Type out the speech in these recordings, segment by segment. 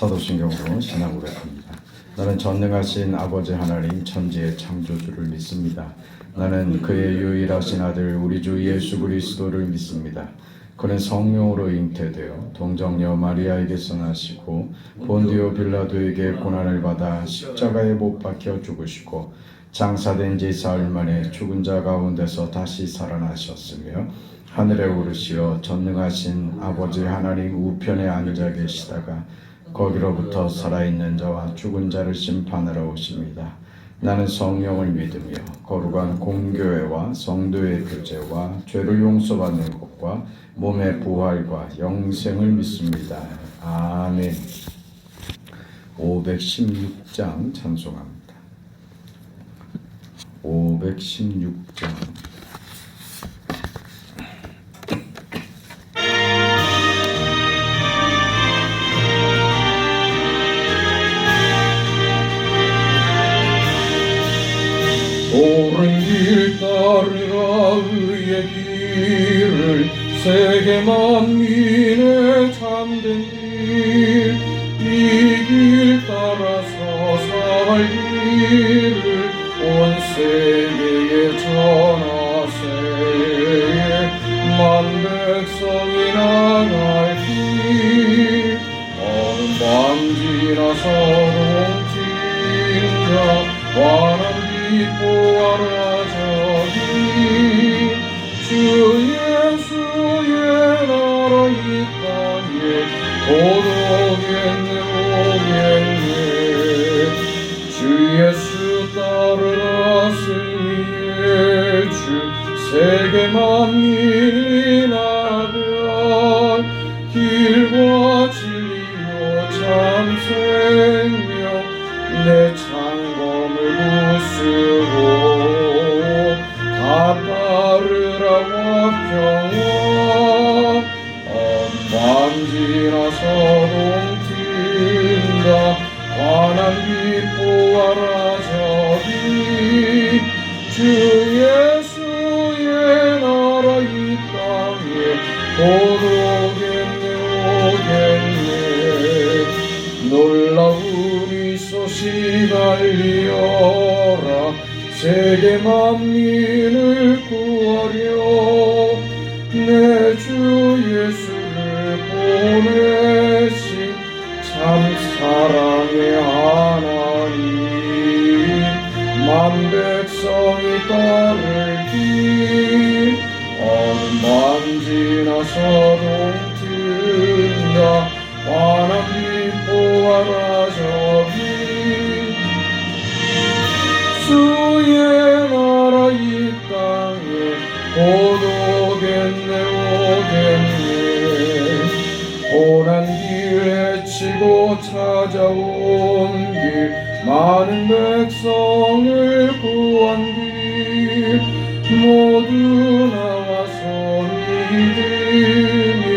사도신경으로 신앙 고백합니다. 나는 전능하신 아버지 하나님 천지의 창조주를 믿습니다. 나는 그의 유일하신 아들 우리 주 예수 그리스도를 믿습니다. 그는 성령으로 잉태되어 동정녀 마리아에게서 나시고 본디오 빌라도에게 고난을 받아 십자가에 못 박혀 죽으시고 장사된 지 사흘 만에 죽은 자 가운데서 다시 살아나셨으며 하늘에 오르시어 전능하신 아버지 하나님 우편에 앉아 계시다가 거기로부터 살아있는 자와 죽은 자를 심판하러 오십니다. 나는 성령을 믿으며 거룩한 공교회와 성도의 교제와 죄를 용서받는 것과 몸의 부활과 영생을 믿습니다. 아멘. 516장 찬송합니다. 516장. 옳은 길 따르라 의의 길을 세계 만민의 참된 길 이 길 따라서 살기를 온 세계에 전하세 만 백성이 나갈 길 어느 밤 지나서 동팀과 환한 보아라 저기 주 예수의 나라 이 땅에 곧 오겠네 주 예수 따르라 승리의 주 세계 만민이 나별 길과 진리요 참 생명 내 창검을 부수고 다 따르라 화평원 밤 지나서 동튼다 환한 빛 보아라 저기 주 예수의 나라 이 땅에 곧 오겠네 놀라운 이 소식 알리어라 세계 만민을 구하려 내 주 예수를 보내신 참 사랑의 하나님 만 백성이 따를 길 밤 지나서 동튼다 환한 빛 보아라 저기 주의 나라 이 땅에 곧 오겠네 고난 길 헤치고 찾아온 길 많은 백성을 구한 길 모두 나와서 믿으면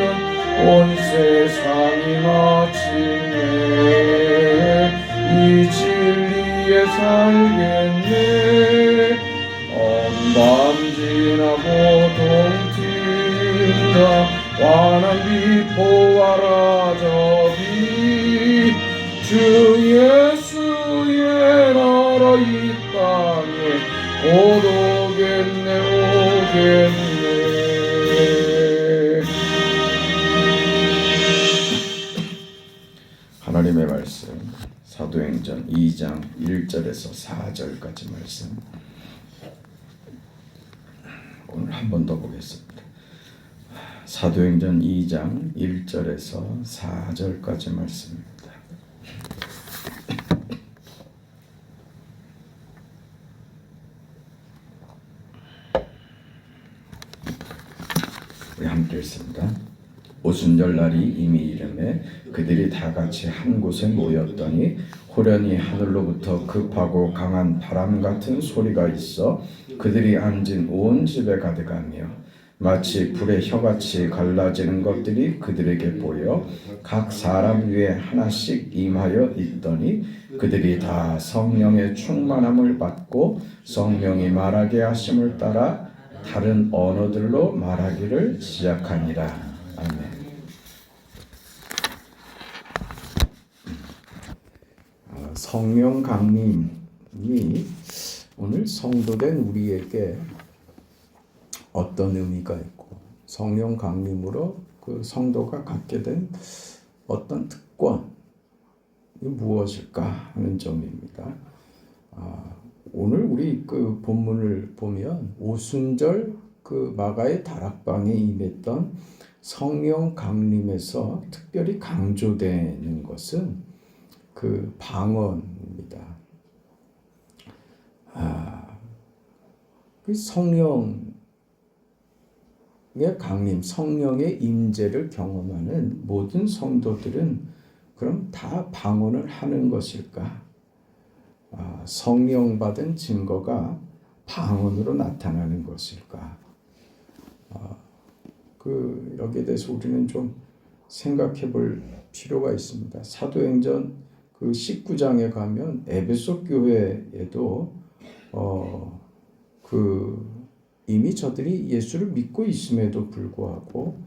온 세상이 마침내 이 진리에 살겠네 밤 지나고 동튼다 환한 빛 보아라 저기 주 예수의 나라 이 땅에 곧 오겠네 하나님의 말씀 사도행전 2장 1절에서 4절까지 말씀 오늘 한 번 더 보겠습니다. 사도행전 2장 1절에서 4절까지 말씀입니다. 우리 함께 읽습니다. 오순절 날이 이미 이르매 그들이 다 같이 한 곳에 모였더니 호련히 하늘로부터 급하고 강한 바람 같은 소리가 있어 그들이 앉은 온 집에 가득하며 마치 불의 혀같이 갈라지는 것들이 그들에게 보여 각 사람 위에 하나씩 임하여 있더니 그들이 다 성령의 충만함을 받고 성령이 말하게 하심을 따라 다른 언어들로 말하기를 시작하니라. 아멘. 성령 강림이 오늘 성도된 우리에게 어떤 의미가 있고 성령 강림으로 그 성도가 갖게 된 어떤 특권이 무엇일까 하는 점입니다. 오늘 우리 그 본문을 보면 오순절 그 마가의 다락방에 임했던 성령 강림에서 특별히 강조되는 것은 그 방언입니다. 그 성령의 강림, 성령의 임재를 경험하는 모든 성도들은 그럼 다 방언을 하는 것일까? 성령 받은 증거가 방언으로 나타나는 것일까? 여기에 대해서 우리는 좀 생각해 볼 필요가 있습니다. 사도행전 그 19장에 가면 에베소 교회에도 이미 저들이 예수를 믿고 있음에도 불구하고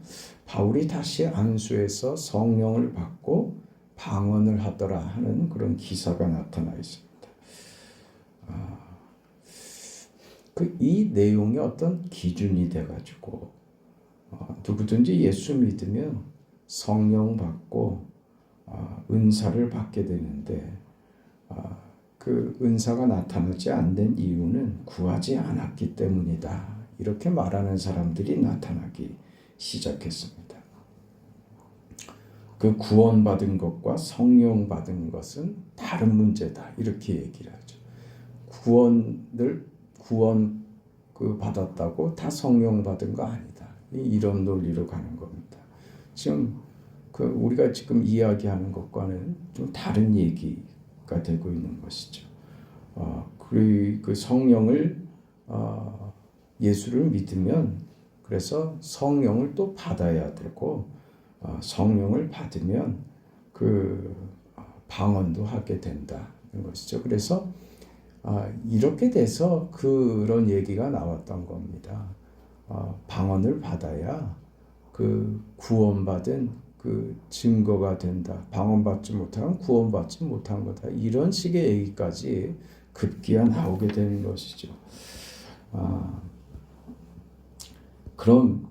바울이 다시 안수해서 성령을 받고 방언을 하더라 하는 그런 기사가 나타나 있습니다. 이 내용이 어떤 기준이 돼가지고 누구든지 예수 믿으면 성령 받고 은사를 받게 되는데 그 은사가 나타나지 않는 이유는 구하지 않았기 때문이다. 이렇게 말하는 사람들이 나타나기 시작했습니다. 그 구원받은 것과 성령 받은 것은 다른 문제다. 이렇게 얘기를 하죠. 구원 받았다고 다 성령 받은 거 아니다. 이런 논리로 가는 겁니다. 지금 우리가 지금 이야기하는 것과는 좀 다른 얘기가 되고 있는 것이죠. 그 성령을 예수를 믿으면 그래서 성령을 또 받아야 되고 성령을 받으면 그 방언도 하게 된다는 것이죠. 그래서 이렇게 돼서 그런 얘기가 나왔던 겁니다. 방언을 받아야 그 구원받은 그 증거가 된다. 방언받지 못하면 구원받지 못한 거다. 이런 식의 얘기까지 급기야 나오게 되는 것이죠. 그럼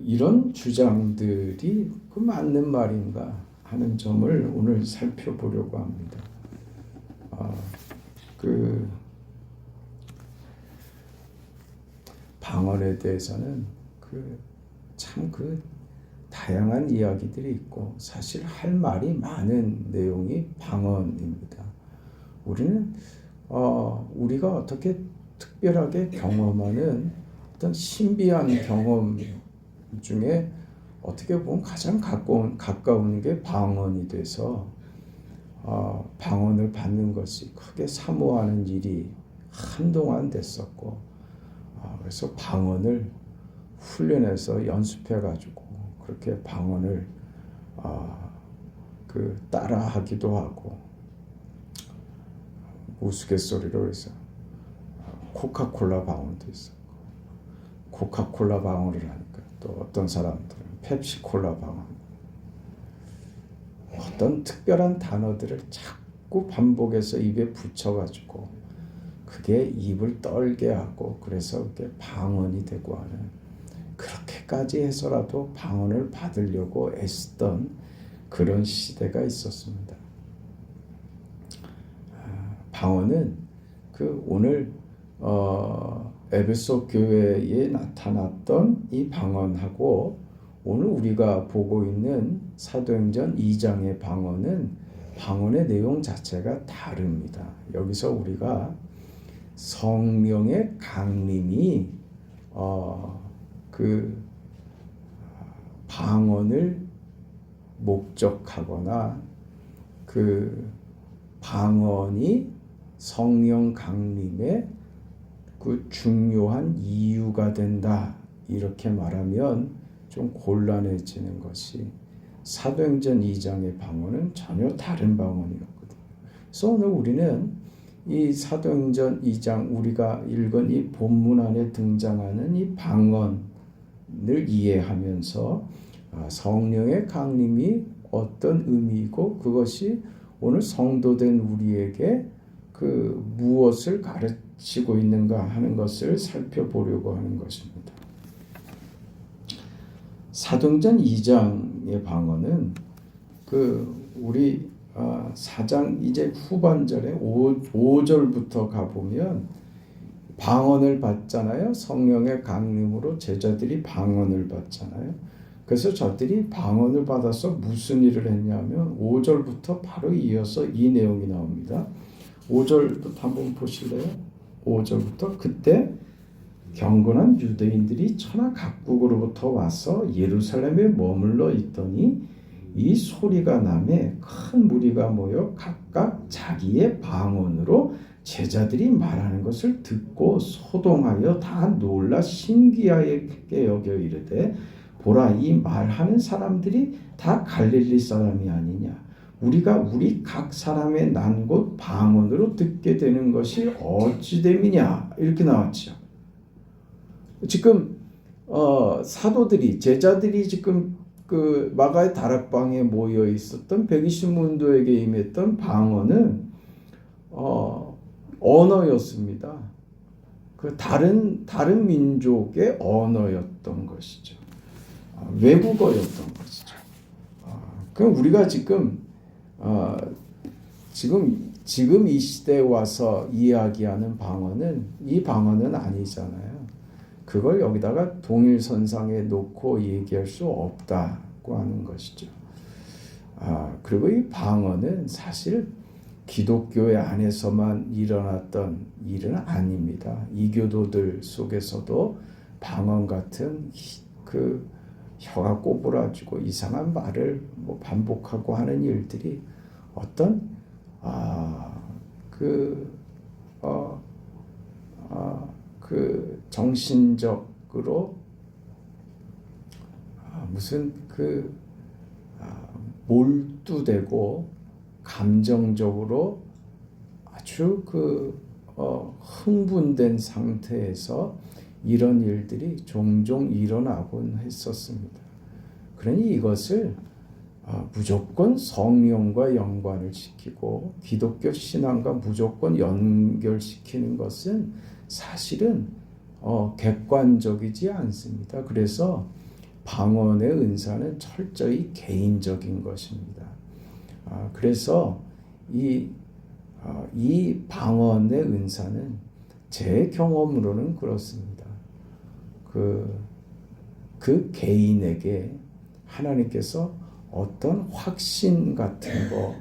이런 주장들이 맞는 말인가 하는 점을 오늘 살펴보려고 합니다. 방언에 대해서는 참 다양한 이야기들이 있고 사실 할 말이 많은 내용이 방언입니다. 우리는 우리가 어떻게 특별하게 경험하는 어떤 신비한 경험 중에 어떻게 보면 가장 가까운 게 방언이 돼서 방언을 받는 것이 크게 사모하는 일이 한동안 됐었고 그래서 방언을 훈련해서 연습해가지고 그렇게 방언을 따라하기도 하고 우스갯소리로 해서 코카콜라 방언도 있었고 코카콜라 방언을 하니까 또 어떤 사람들은 펩시콜라 방언 어떤 특별한 단어들을 자꾸 반복해서 입에 붙여가지고 그게 입을 떨게 하고 그래서 그게 방언이 되고 하는 그렇게까지 해서라도 방언을 받으려고 애쓰던 그런 시대가 있었습니다. 방언은 오늘 에베소 교회에 나타났던 이 방언하고 오늘 우리가 보고 있는 사도행전 2장의 방언의 내용 자체가 다릅니다. 여기서 우리가 성령의 강림이 방언을 목적하거나 방언이 성령 강림의 중요한 이유가 된다. 이렇게 말하면 좀 곤란해지는 것이 사도행전 2장의 방언은 전혀 다른 방언이었거든요. 그래서 오늘 우리는 이 사도행전 2장 우리가 읽은 이 본문 안에 등장하는 이 방언을 이해하면서 성령의 강림이 어떤 의미이고 그것이 오늘 성도된 우리에게 그 무엇을 가르치고 있는가 하는 것을 살펴보려고 하는 것입니다. 사도행전 2장의 방언은 그 우리 4장 이제 후반절에 5절부터 가보면 방언을 받잖아요. 성령의 강림으로 제자들이 방언을 받잖아요. 그래서 저들이 방언을 받아서 무슨 일을 했냐면 5절부터 바로 이어서 이 내용이 나옵니다. 5절부터 한번 보실래요? 5절부터 그때 경건한 유대인들이 천하 각국으로부터 와서 예루살렘에 머물러 있더니 이 소리가 나매 큰 무리가 모여 각각 자기의 방언으로 제자들이 말하는 것을 듣고 소동하여 다 놀라 신기하게 여겨 이르되 보라 이 말하는 사람들이 다 갈릴리 사람이 아니냐 우리가 우리 각 사람의 난 곳 방언으로 듣게 되는 것이 어찌 됨이냐 이렇게 나왔죠. 지금 사도들이 제자들이 지금 그 마가의 다락방에 모여 있었던 120문도에게 임했던 방언은 언어였습니다. 그 다른 민족의 언어였던 것이죠. 외국어였던 것이죠. 그럼 우리가 지금 이 시대에 와서 이야기하는 방언은 이 방언은 아니잖아요. 그걸 여기다가 동일선상에 놓고 얘기할 수 없다고 하는 것이죠. 그리고 이 방언은 사실 기독교회 안에서만 일어났던 일은 아닙니다. 이교도들 속에서도 방언 같은 그 혀가 꼬부라지고 이상한 말을 뭐 반복하고 하는 일들이 어떤 그 정신적으로 무슨 몰두되고 감정적으로 아주 흥분된 상태에서 이런 일들이 종종 일어나곤 했었습니다. 그러니 이것을 무조건 성령과 연관을 시키고 기독교 신앙과 무조건 연결시키는 것은 사실은 객관적이지 않습니다. 그래서 방언의 은사는 철저히 개인적인 것입니다. 그래서 이 방언의 은사는 제 경험으로는 그렇습니다. 그 개인에게 하나님께서 어떤 확신 같은 거,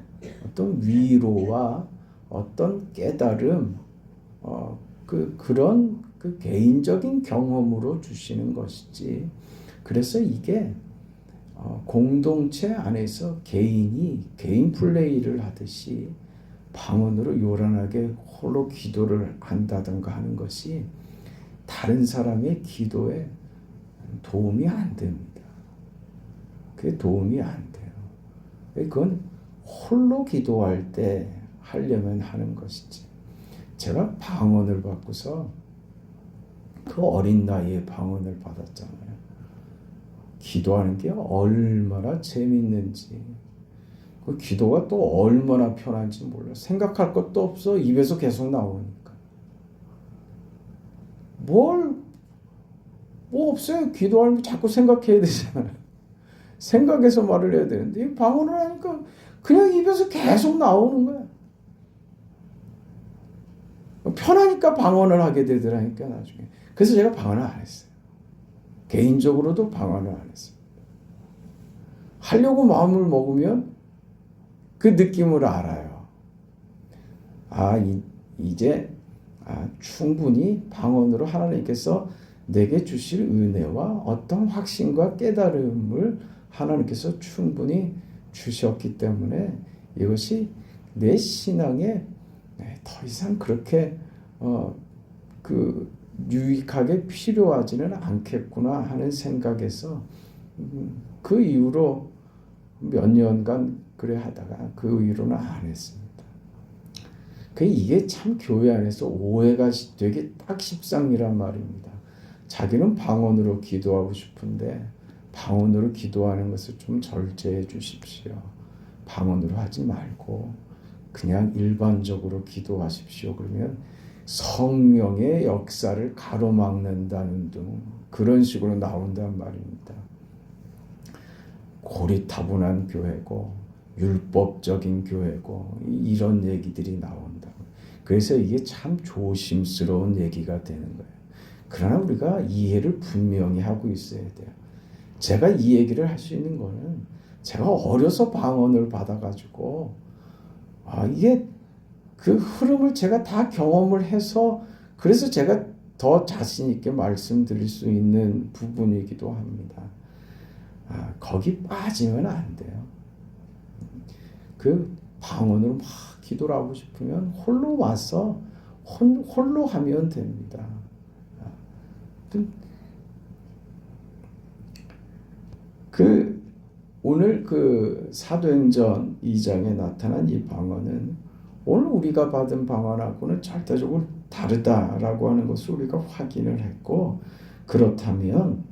어떤 위로와 어떤 깨달음, 그런 개인적인 경험으로 주시는 것이지. 그래서 이게 공동체 안에서 개인 플레이를 하듯이 방언으로 요란하게 홀로 기도를 한다든가 하는 것이 다른 사람의 기도에 도움이 안 됩니다. 그게 도움이 안 돼요. 그건 홀로 기도할 때 하려면 하는 것이지. 제가 방언을 받고서 그 어린 나이에 방언을 받았잖아요. 기도하는 게 얼마나 재밌는지, 그 기도가 또 얼마나 편한지 몰라. 생각할 것도 없어. 입에서 계속 나오니까. 뭐 없어요. 기도하면 자꾸 생각해야 되잖아요. 생각해서 말을 해야 되는데 방언을 하니까 그냥 입에서 계속 나오는 거야. 편하니까 방언을 하게 되더라니까 나중에. 그래서 제가 방언을 안 했어요. 개인적으로도 방언을 안 했어요. 하려고 마음을 먹으면 그 느낌을 알아요. 이제 충분히 방언으로 하나님께서 내게 주실 은혜와 어떤 확신과 깨달음을 하나님께서 충분히 주셨기 때문에 이것이 내 신앙에 더 이상 그렇게 유익하게 필요하지는 않겠구나 하는 생각에서 그 이후로 몇 년간 그래 하다가 그 이후로는 안 했습니다. 이게 참 교회 안에서 오해가 되게 딱 십상이란 말입니다. 자기는 방언으로 기도하고 싶은데 방언으로 기도하는 것을 좀 절제해 주십시오. 방언으로 하지 말고 그냥 일반적으로 기도하십시오. 그러면 성령의 역사를 가로막는다는 등 그런 식으로 나온단 말입니다. 고리타분한 교회고 율법적인 교회고 이런 얘기들이 나온다. 그래서 이게 참 조심스러운 얘기가 되는 거예요. 그러나 우리가 이해를 분명히 하고 있어야 돼요. 제가 이 얘기를 할 수 있는 거는 제가 어려서 방언을 받아가지고 이게 그 흐름을 제가 다 경험을 해서 그래서 제가 더 자신 있게 말씀드릴 수 있는 부분이기도 합니다. 거기 빠지면 안 돼요. 그 방언으로 막 기도를 하고 싶으면 홀로 와서 홀로 하면 됩니다. 오늘 그 사도행전 2장에 나타난 이 방언은 오늘 우리가 받은 방언하고는 절대적으로 다르다라고 하는 것을 우리가 확인을 했고, 그렇다면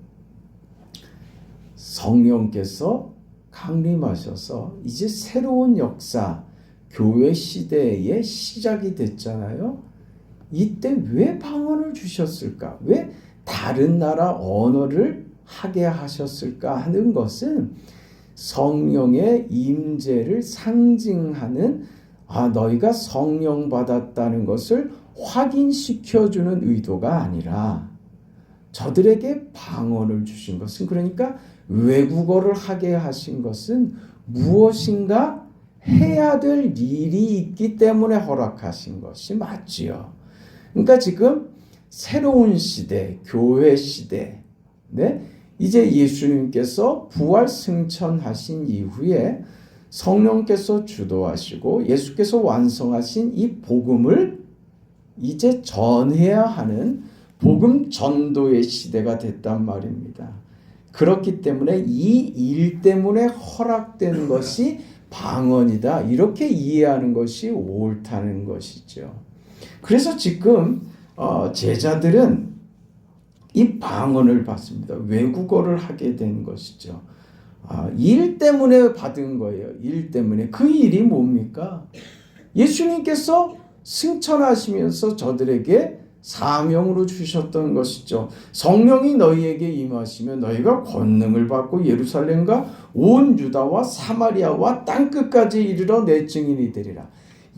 성령께서 강림하셔서 이제 새로운 역사, 교회 시대의 시작이 됐잖아요. 이때 왜 방언을 주셨을까? 왜 다른 나라 언어를 하게 하셨을까 하는 것은 성령의 임재를 상징하는 너희가 성령 받았다는 것을 확인시켜주는 의도가 아니라 저들에게 방언을 주신 것은, 그러니까 외국어를 하게 하신 것은 무엇인가 해야 될 일이 있기 때문에 허락하신 것이 맞지요. 그러니까 지금 새로운 시대, 교회 시대, 이제 예수님께서 부활 승천하신 이후에 성령께서 주도하시고 예수께서 완성하신 이 복음을 이제 전해야 하는 복음 전도의 시대가 됐단 말입니다. 그렇기 때문에 이 일 때문에 허락된 것이 방언이다, 이렇게 이해하는 것이 옳다는 것이죠. 그래서 지금 제자들은 이 방언을 받습니다. 외국어를 하게 된 것이죠. 일 때문에 받은 거예요. 일 때문에. 그 일이 뭡니까? 예수님께서 승천하시면서 저들에게 사명으로 주셨던 것이죠. 성령이 너희에게 임하시면 너희가 권능을 받고 예루살렘과 온 유다와 사마리아와 땅끝까지 이르러 내 증인이 되리라.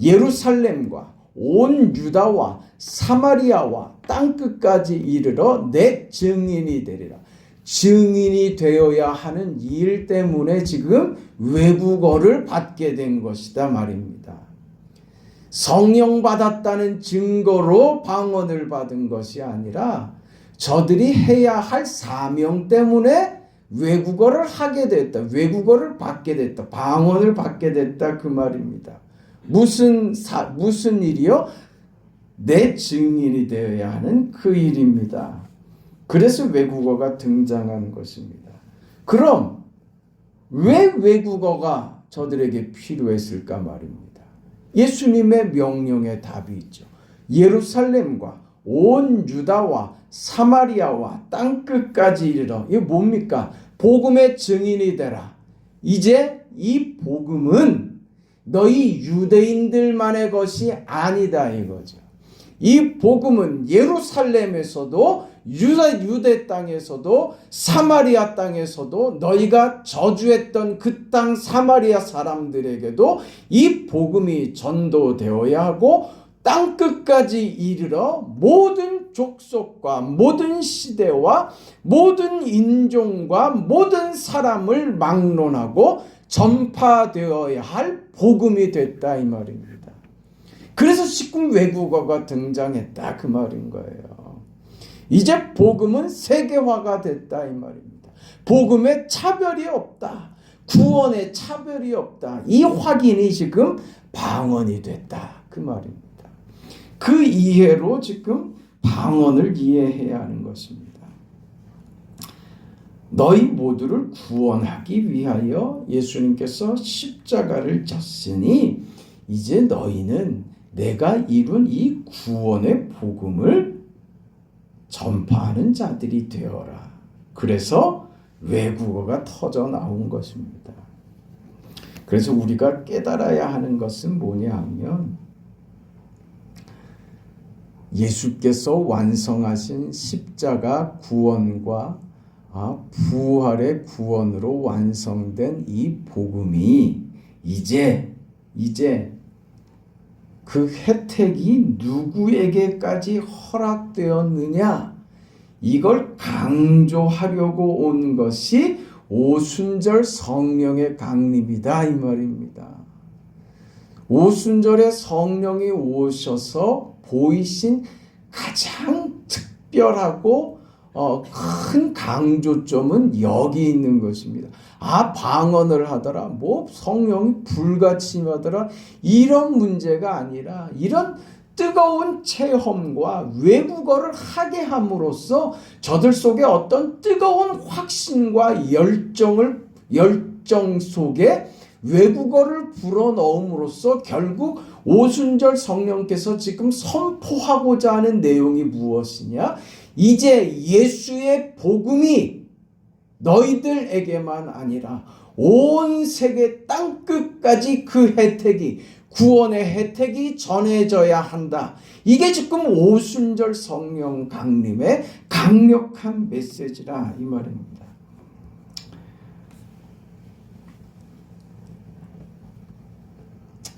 예루살렘과 온 유다와 사마리아와 땅끝까지 이르러 내 증인이 되리라. 증인이 되어야 하는 일 때문에 지금 외국어를 받게 된 것이다 말입니다. 성령 받았다는 증거로 방언을 받은 것이 아니라 저들이 해야 할 사명 때문에 외국어를 하게 됐다. 외국어를 받게 됐다. 방언을 받게 됐다, 그 말입니다. 무슨 일이요? 내 증인이 되어야 하는 그 일입니다. 그래서 외국어가 등장한 것입니다. 그럼 왜 외국어가 저들에게 필요했을까 말입니다. 예수님의 명령에 답이 있죠. 예루살렘과 온 유다와 사마리아와 땅끝까지 이르러. 이게 뭡니까? 복음의 증인이 되라. 이제 이 복음은 너희 유대인들만의 것이 아니다, 이거죠. 이 복음은 예루살렘에서도 유대 땅에서도 사마리아 땅에서도 너희가 저주했던 그 땅 사마리아 사람들에게도 이 복음이 전도되어야 하고 땅끝까지 이르러 모든 족속과 모든 시대와 모든 인종과 모든 사람을 막론하고 전파되어야 할 복음이 됐다, 이 말입니다. 그래서 지금 외국어가 등장했다, 그 말인 거예요. 이제 복음은 세계화가 됐다, 이 말입니다. 복음에 차별이 없다. 구원에 차별이 없다. 이 확인이 지금 방언이 됐다, 그 말입니다. 그 이해로 지금 방언을 이해해야 하는 것입니다. 너희 모두를 구원하기 위하여 예수님께서 십자가를 졌으니 이제 너희는 내가 이룬 이 구원의 복음을 전파하는 자들이 되어라. 그래서 외국어가 터져 나온 것입니다. 그래서 우리가 깨달아야 하는 것은 뭐냐 하면 예수께서 완성하신 십자가 구원과 부활의 구원으로 완성된 이 복음이 이제 그 혜택이 누구에게까지 허락되었느냐, 이걸 강조하려고 온 것이 오순절 성령의 강림이다 이 말입니다. 오순절에 성령이 오셔서 보이신 가장 특별하고 큰 강조점은 여기 있는 것입니다. 방언을 하더라, 뭐 성령이 불같이 임하더라, 이런 문제가 아니라 이런 뜨거운 체험과 외국어를 하게 함으로써 저들 속에 어떤 뜨거운 확신과 열정 속에 외국어를 불어넣음으로써 결국 오순절 성령께서 지금 선포하고자 하는 내용이 무엇이냐? 이제 예수의 복음이 너희들에게만 아니라 온 세계 땅끝까지 그 혜택이, 구원의 혜택이 전해져야 한다. 이게 지금 오순절 성령 강림의 강력한 메시지라 이 말입니다.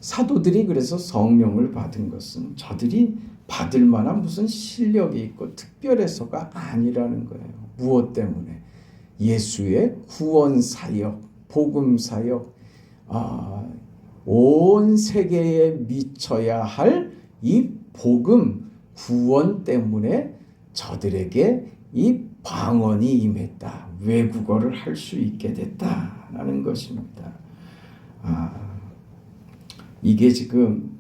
사도들이 그래서 성령을 받은 것은 저들이 받을 만한 무슨 실력이 있고 특별해서가 아니라는 거예요. 무엇 때문에? 예수의 구원 사역, 복음 사역, 온 세계에 미쳐야 할 이 복음 구원 때문에 저들에게 이 방언이 임했다. 외국어를 할 수 있게 됐다라는 것입니다. 이게 지금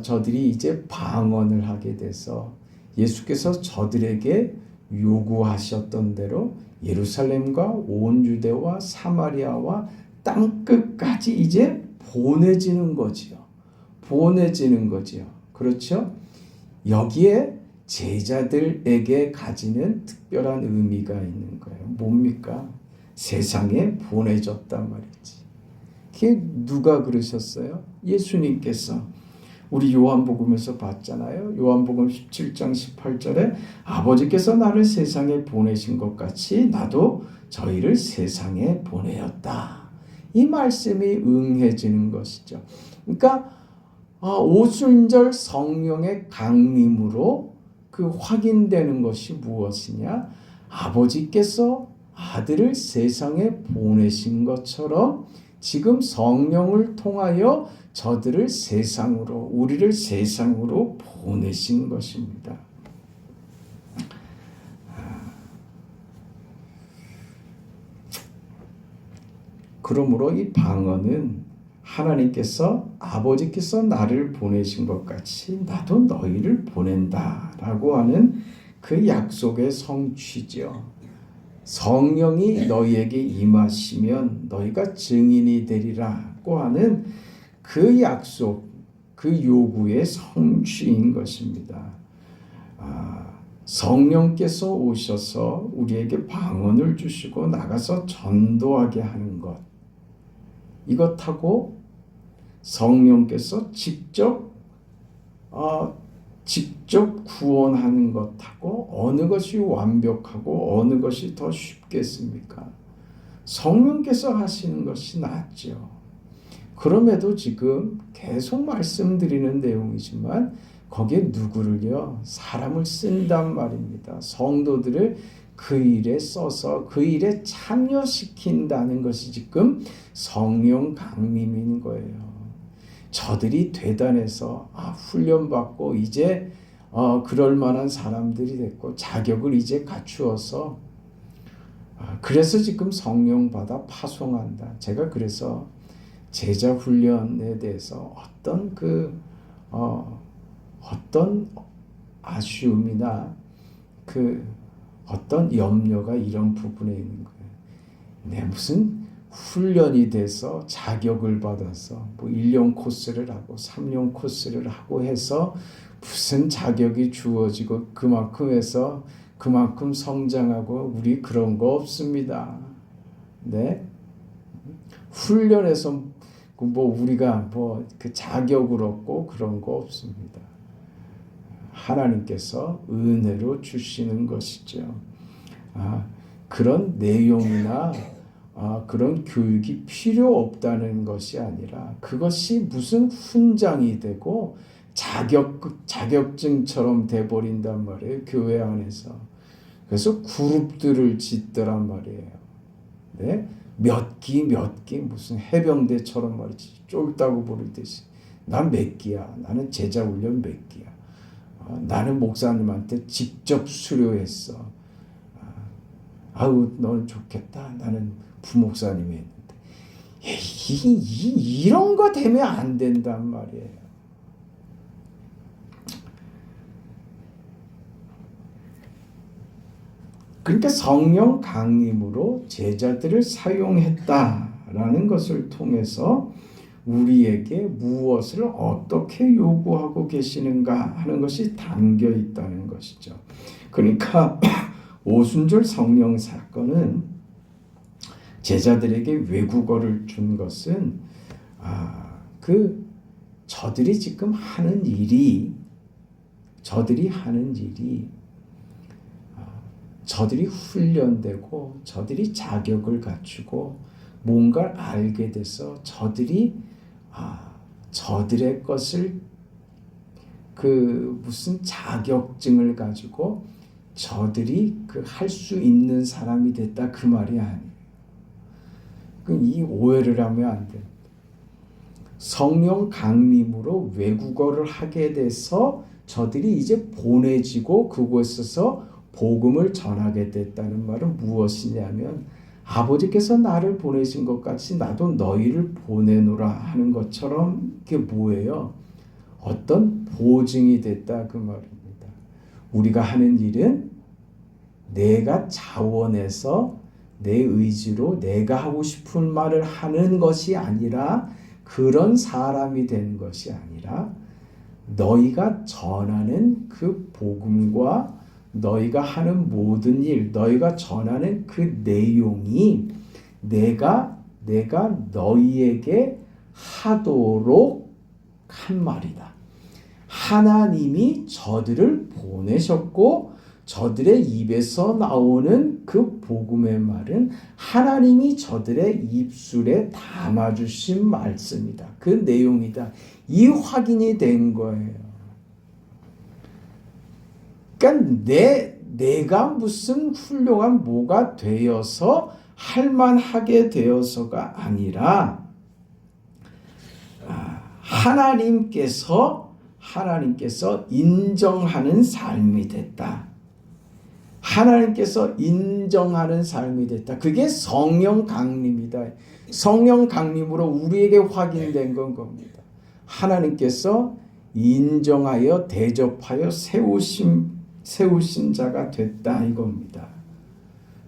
저들이 이제 방언을 하게 돼서 예수께서 저들에게 요구하셨던 대로 예루살렘과 온 유대와 사마리아와 땅끝까지 이제 보내지는 거지요. 그렇죠? 여기에 제자들에게 가지는 특별한 의미가 있는 거예요. 뭡니까? 세상에 보내졌단 말이지. 그게 누가 그러셨어요? 예수님께서. 우리 요한복음에서 봤잖아요. 요한복음 17장 18절에 아버지께서 나를 세상에 보내신 것 같이 나도 저희를 세상에 보내었다. 이 말씀이 응해지는 것이죠. 그러니까 오순절 성령의 강림으로 그 확인되는 것이 무엇이냐? 아버지께서 아들을 세상에 보내신 것처럼 지금 성령을 통하여 저들을 세상으로, 우리를 세상으로 보내신 것입니다. 그러므로 이 방언은 하나님께서, 아버지께서 나를 보내신 것 같이 나도 너희를 보낸다라고 하는 그 약속의 성취죠. 성령이 너희에게 임하시면 너희가 증인이 되리라고 하는 그 약속, 그 요구의 성취인 것입니다. 성령께서 오셔서 우리에게 방언을 주시고 나가서 전도하게 하는 것, 이것하고 성령께서 직접 구원하는 것하고 어느 것이 완벽하고 어느 것이 더 쉽겠습니까? 성령께서 하시는 것이 낫죠. 그럼에도 지금 계속 말씀드리는 내용이지만 거기에 누구를요? 사람을 쓴단 말입니다. 성도들을 그 일에 써서 그 일에 참여시킨다는 것이 지금 성령 강림인 거예요. 저들이 대단해서 훈련받고 이제 그럴 만한 사람들이 됐고 자격을 이제 갖추어서 그래서 지금 성령 받아 파송한다. 제가 그래서 제자 훈련에 대해서 어떤 아쉬움이나 어떤 염려가 이런 부분에 있는 거예요. 무슨 훈련이 돼서 자격을 받아서 1년 코스를 하고 3년 코스를 하고 해서 무슨 자격이 주어지고 그만큼 해서 그만큼 성장하고 우리 그런 거 없습니다. 네? 훈련해서 뭐 우리가 뭐 그 자격을 얻고 그런 거 없습니다. 하나님께서 은혜로 주시는 것이죠. 그런 내용이나 그런 교육이 필요 없다는 것이 아니라 그것이 무슨 훈장이 되고 자격증처럼 돼버린단 말이에요. 교회 안에서. 그래서 그룹들을 짓더란 말이에요. 네? 몇 기 무슨 해병대처럼 말이지. 쫄다고 부르듯이. 난 몇 기야. 나는 제자 훈련 몇 기야. 나는 목사님한테 직접 수료했어. 아우 너는 좋겠다. 나는 부목사님이 했는데 이런 거 되면 안 된단 말이에요. 그러니까 성령 강림으로 제자들을 사용했다라는 것을 통해서 우리에게 무엇을 어떻게 요구하고 계시는가 하는 것이 담겨 있다는 것이죠. 그러니까 오순절 성령 사건은 제자들에게 외국어를 준 것은 저들이 지금 하는 일이 저들이 훈련되고 저들이 자격을 갖추고 뭔가를 알게 돼서 저들의 것을 무슨 자격증을 가지고 저들이 할 수 있는 사람이 됐다 그 말이 아니에요. 이 오해를 하면 안 돼요. 성령 강림으로 외국어를 하게 돼서 저들이 이제 보내지고 그곳에서 복음을 전하게 됐다는 말은 무엇이냐면 아버지께서 나를 보내신 것 같이 나도 너희를 보내노라 하는 것처럼 이게 뭐예요? 어떤 보증이 됐다 그 말입니다. 우리가 하는 일은 내가 자원해서 내 의지로 내가 하고 싶은 말을 하는 것이 아니라 그런 사람이 되는 것이 아니라 너희가 전하는 그 복음과 너희가 하는 모든 일, 너희가 전하는 그 내용이 내가 너희에게 하도록 한 말이다. 하나님이 저들을 보내셨고 저들의 입에서 나오는 그 복음의 말은 하나님이 저들의 입술에 담아주신 말씀이다. 그 내용이다. 이 확인이 된 거예요. 그러니까 내가 무슨 훌륭한 뭐가 되어서 할만하게 되어서가 아니라 하나님께서 인정하는 삶이 됐다. 하나님께서 인정하는 삶이 됐다. 그게 성령 강림이다. 성령 강림으로 우리에게 확인된 건 겁니다. 하나님께서 인정하여 대접하여 세우신 자가 됐다 이겁니다.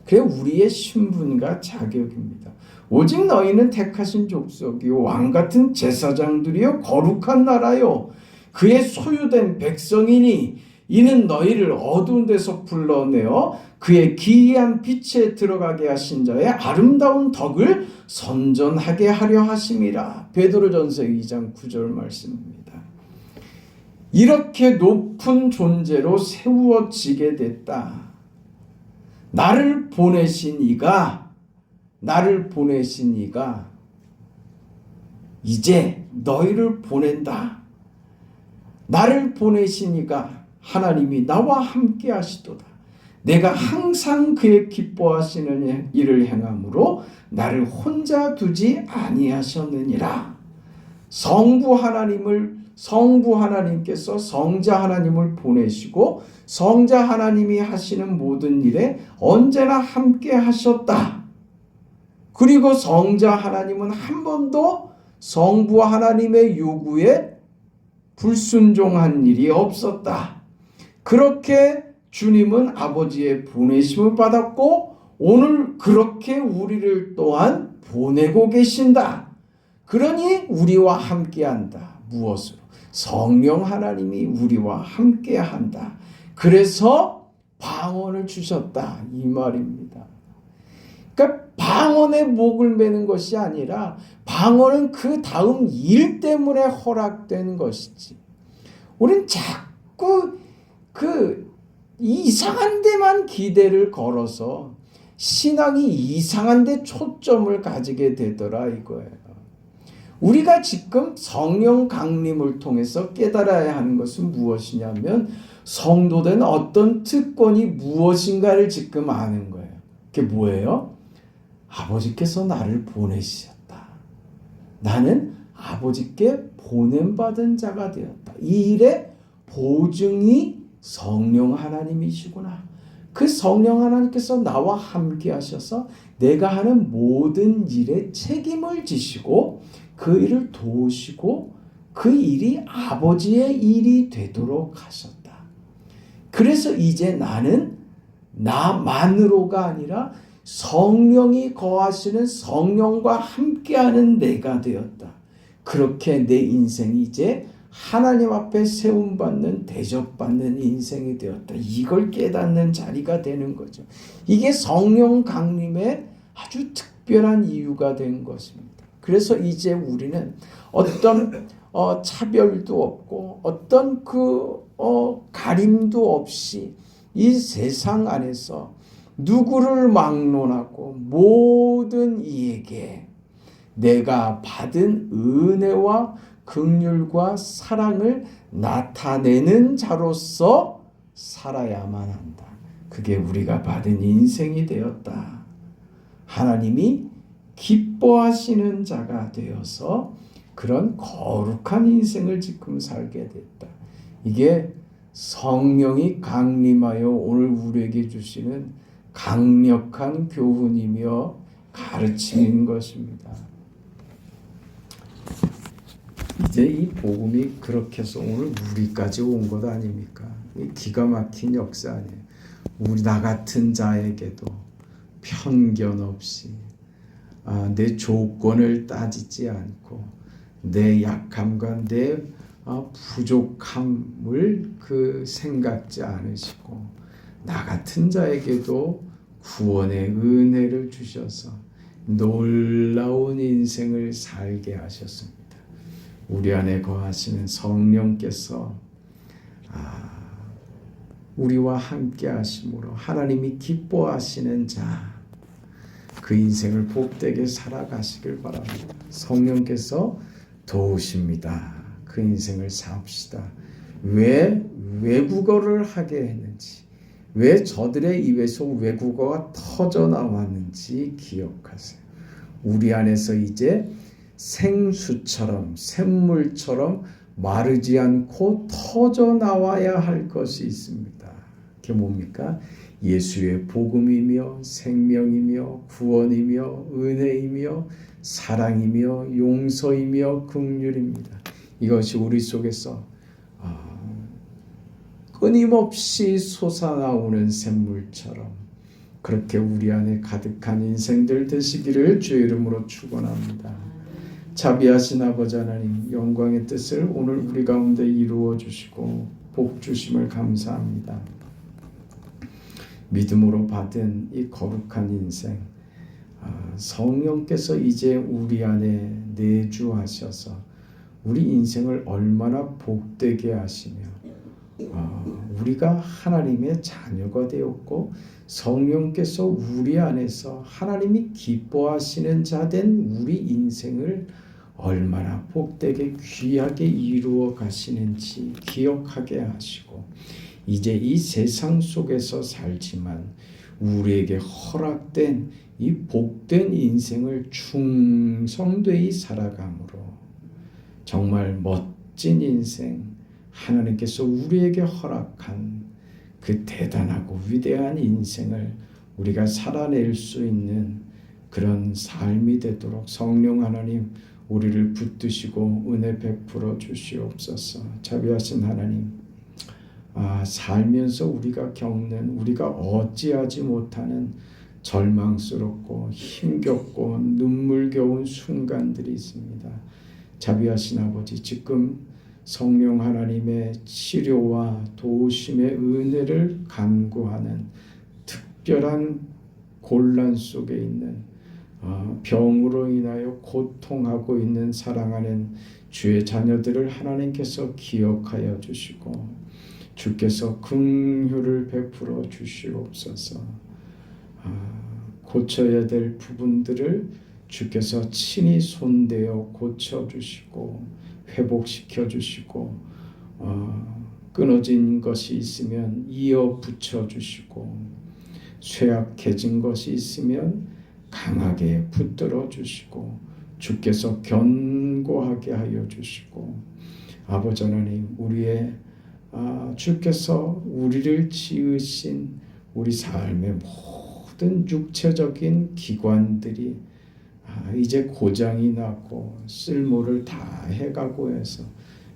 그게 우리의 신분과 자격입니다. 오직 너희는 택하신 족속이요 왕같은 제사장들이요 거룩한 나라요 그의 소유된 백성이니 이는 너희를 어두운 데서 불러내어 그의 기이한 빛에 들어가게 하신 자의 아름다운 덕을 선전하게 하려 하심이라. 베드로전서 2장 9절 말씀입니다. 이렇게 높은 존재로 세워지게 됐다. 나를 보내신 이가 이제 너희를 보낸다. 나를 보내신 이가 하나님이 나와 함께 하시도다. 내가 항상 그의 기뻐하시는 일을 행함으로 나를 혼자 두지 아니하셨느니라. 성부 하나님께서 성자 하나님을 보내시고 성자 하나님이 하시는 모든 일에 언제나 함께 하셨다. 그리고 성자 하나님은 한 번도 성부 하나님의 요구에 불순종한 일이 없었다. 그렇게 주님은 아버지의 보내심을 받았고 오늘 그렇게 우리를 또한 보내고 계신다. 그러니 우리와 함께한다. 무엇으로? 성령 하나님이 우리와 함께한다. 그래서 방언을 주셨다 이 말입니다. 그러니까 방언에 목을 매는 것이 아니라 방언은 그 다음 일 때문에 허락된 것이지. 우린 자꾸 그 이상한 데만 기대를 걸어서 신앙이 이상한 데 초점을 가지게 되더라 이거예요. 우리가 지금 성령 강림을 통해서 깨달아야 하는 것은 무엇이냐면 성도된 어떤 특권이 무엇인가를 지금 아는 거예요. 그게 뭐예요? 아버지께서 나를 보내셨다. 나는 아버지께 보냄받은 자가 되었다. 이 일의 보증이 성령 하나님이시구나. 그 성령 하나님께서 나와 함께 하셔서 내가 하는 모든 일에 책임을 지시고 그 일을 도우시고 그 일이 아버지의 일이 되도록 하셨다. 그래서 이제 나는 나만으로가 아니라 성령이 거하시는 성령과 함께하는 내가 되었다. 그렇게 내 인생이 이제 하나님 앞에 세움받는 대접받는 인생이 되었다. 이걸 깨닫는 자리가 되는 거죠. 이게 성령 강림의 아주 특별한 이유가 된 것입니다. 그래서 이제 우리는 어떤 차별도 없고 어떤 가림도 없이 이 세상 안에서 누구를 막론하고 모든 이에게 내가 받은 은혜와 긍휼과 사랑을 나타내는 자로서 살아야만 한다. 그게 우리가 받은 인생이 되었다. 하나님이 기뻐하시는 자가 되어서 그런 거룩한 인생을 지금 살게 됐다. 이게 성령이 강림하여 오늘 우리에게 주시는 강력한 교훈이며 가르침인 것입니다. 이제 이 복음이 그렇게 해서 오늘 우리까지 온 것 아닙니까? 기가 막힌 역사 아니에요. 우리 나 같은 자에게도 편견 없이 내 조건을 따지지 않고 내 약함과 내 부족함을 생각지 않으시고 나 같은 자에게도 구원의 은혜를 주셔서 놀라운 인생을 살게 하셨습니다. 우리 안에 거하시는 성령께서 우리와 함께 하심으로 하나님이 기뻐하시는 자, 그 인생을 복되게 살아가시길 바랍니다. 성령께서 도우십니다. 그 인생을 삽시다. 왜 외국어를 하게 했는지, 왜 저들의 입에서 외국어가 터져 나왔는지 기억하세요. 우리 안에서 이제 생수처럼 샘물처럼 마르지 않고 터져 나와야 할 것이 있습니다. 그게 뭡니까? 예수의 복음이며 생명이며 구원이며 은혜이며 사랑이며 용서이며 긍휼입니다. 이것이 우리 속에서 끊임없이 솟아나오는 샘물처럼 그렇게 우리 안에 가득한 인생들 되시기를 주의 이름으로 축원합니다. 자비하신 아버지 하나님, 영광의 뜻을 오늘 우리 가운데 이루어 주시고 복 주심을 감사합니다. 믿음으로 받은 이 거룩한 인생, 성령께서 이제 우리 안에 내주하셔서 우리 인생을 얼마나 복되게 하시며 우리가 하나님의 자녀가 되었고 성령께서 우리 안에서 하나님이 기뻐하시는 자 된 우리 인생을 얼마나 복되게 귀하게 이루어 가시는지 기억하게 하시고 이제 이 세상 속에서 살지만 우리에게 허락된 이 복된 인생을 충성되이 살아감으로 정말 멋진 인생, 하나님께서 우리에게 허락한 그 대단하고 위대한 인생을 우리가 살아낼 수 있는 그런 삶이 되도록 성령 하나님 우리를 붙드시고 은혜 베풀어 주시옵소서. 자비하신 하나님, 살면서 우리가 겪는, 우리가 어찌하지 못하는 절망스럽고 힘겹고 눈물겨운 순간들이 있습니다. 자비하신 아버지, 지금 성령 하나님의 치료와 도우심의 은혜를 간구하는 특별한 곤란 속에 있는 병으로 인하여 고통하고 있는 사랑하는 주의 자녀들을 하나님께서 기억하여 주시고 주께서 긍휼을 베풀어 주시옵소서. 고쳐야 될 부분들을 주께서 친히 손대어 고쳐주시고 회복시켜 주시고 끊어진 것이 있으면 이어 붙여주시고 쇠약해진 것이 있으면 강하게 붙들어 주시고 주께서 견고하게 하여 주시고 아버지 하나님 우리의 주께서 우리를 지으신 우리 삶의 모든 육체적인 기관들이 이제 고장이 나고 쓸모를 다 해가고 해서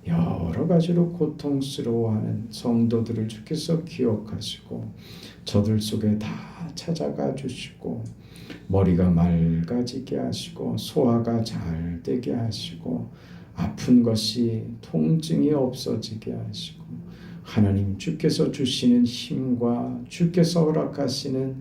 여러 가지로 고통스러워하는 성도들을 주께서 기억하시고 저들 속에 다 찾아가 주시고 머리가 맑아지게 하시고 소화가 잘 되게 하시고 아픈 것이 통증이 없어지게 하시고 하나님 주께서 주시는 힘과 주께서 허락하시는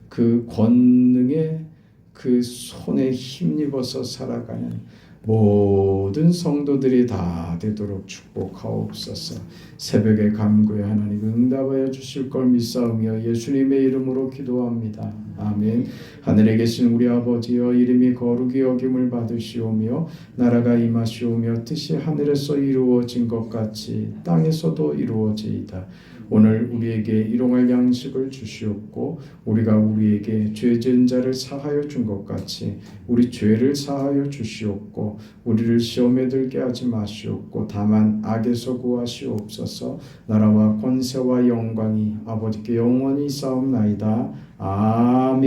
그 권능의 그 손에 힘입어서 살아가는 모든 성도들이 다 되도록 축복하옵소서. 새벽에 간구에 하나님 응답하여 주실 걸 믿사오며 예수님의 이름으로 기도합니다. 아멘. 하늘에 계신 우리 아버지여 이름이 거룩히 여김을 받으시오며 나라가 임하시오며 뜻이 하늘에서 이루어진 것 같이 땅에서도 이루어지이다. 오늘 우리에게 일용할 양식을 주시옵고 우리가 우리에게 죄 지은 자를 사하여 준 것 같이 우리 죄를 사하여 주시옵고 우리를 시험에 들게 하지 마시옵고 다만 악에서 구하시옵소서. 나라와 권세와 영광이 아버지께 영원히 있사옵나이다. 아멘.